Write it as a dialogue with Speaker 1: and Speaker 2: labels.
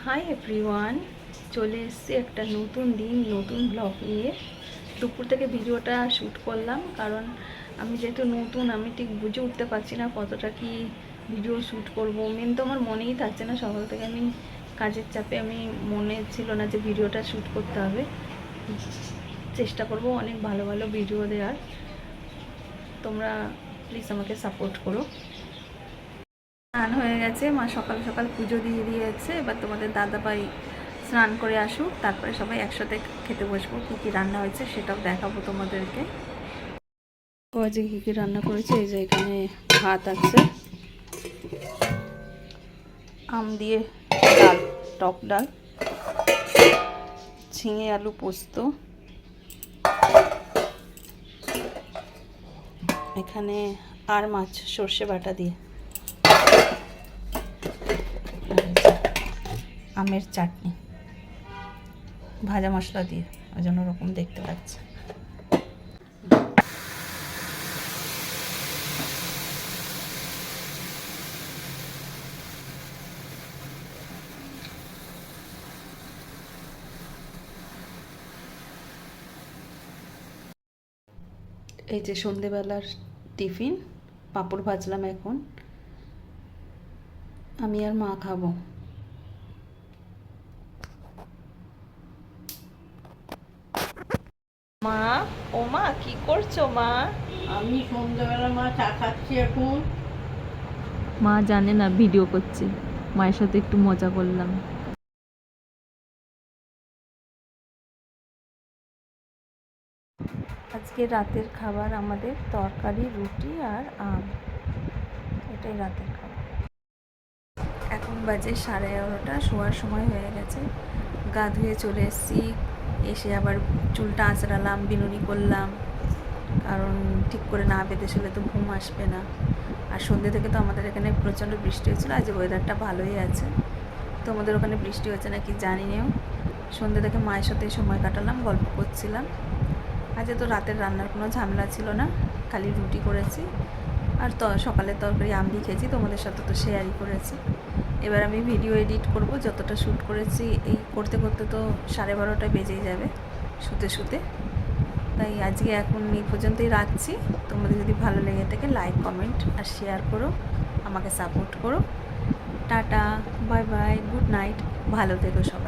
Speaker 1: Hi everyone, চলে এসেছি একটা নতুন দিন নতুন ব্লগ নিয়ে। দুপুর থেকে ভিডিওটা শ্যুট করলাম, কারণ আমি যেহেতু নতুন, আমি ঠিক বুঝে উঠতে পারছি না কতটা কি ভিডিও শ্যুট করব। মেন তো আমার মনেই থাকছে না, সকাল থেকে আমি কাজের চাপে আমি মনে ছিল না যে ভিডিওটা শ্যুট করতে হবে। চেষ্টা করব অনেক ভালো ভালো ভিডিও দেওয়ার, তোমরা প্লিজ আমাকে সাপোর্ট করো। স্নান হয়ে গেছে, মা সকাল সকাল পুজো দিয়ে দিয়েছে। এবার তোমাদের দাদাভাই স্নান করে আসুক, তারপরে সবাই একসাথে খেতে বসবো। কী কী রান্না হয়েছে সেটাও দেখাবো তোমাদেরকে। ও আজকে কী কী রান্না করেছে, এই যে এখানে ভাত আছে, আম দিয়ে ডাল, টক ডাল, ঝিঙে আলু পোস্ত, এখানে আর মাছ সর্ষে বাটা দিয়ে, আমের চাটনি, ভাজা মশলা দিয়ে, ওই জন্য ওরকম দেখতে পাচ্ছে। এই যে সন্ধেবেলার টিফিন, পাঁপড় ভাজলাম, এখন আমি আর মা খাবো। মা, ও মা কি করছো মা?
Speaker 2: আমি সন্ধ্যাবেলা মা চা খাচ্ছি এখন।
Speaker 1: মা জানে না ভিডিও করছি, মায়ের সাথে একটু মজা করলাম। আজকে রাতের খাবার আমাদের তরকারি, রুটি আর আম, এটাই রাতের খাবার। এখন বাজে 11:30, শোয়ার সময় হয়ে গেছে। গা ধুয়ে চলে এসেছি, এসে আবার চুলটা আঁচড়ালাম, বিনুনি করলাম, কারণ ঠিক করে না বেঁধে শুলে তো ঘুম আসবে না। আর সন্ধ্যে থেকে তো আমাদের এখানে প্রচণ্ড বৃষ্টি হচ্ছিলো, আজ ওয়েদারটা ভালোই আছে। তোমাদের ওখানে বৃষ্টি হচ্ছে নাকি জানি না। সন্ধ্যে থেকে মায়ের সাথে সময় কাটালাম, গল্প করছিলাম। আজ তো রাতের রান্নার কোনো ঝামেলা ছিল না, খালি রুটি করেছি আর সকালের তরকারি আমি খেয়েছি, তোমাদের সাথে তো শেয়ারই করেছি। এবার আমি ভিডিও এডিট করব, যতটা শ্যুট করেছি এই করতে করতে তো 12:30 বেজেই যাবে শুতে শুতে। তাই আজকে এখন এই পর্যন্তই রাখছি। তোমাদের যদি ভালো লেগে থাকে লাইক, কমেন্ট আর শেয়ার করো, আমাকে সাপোর্ট করো। Tata, bye bye, good night, ভালো থেকো সব।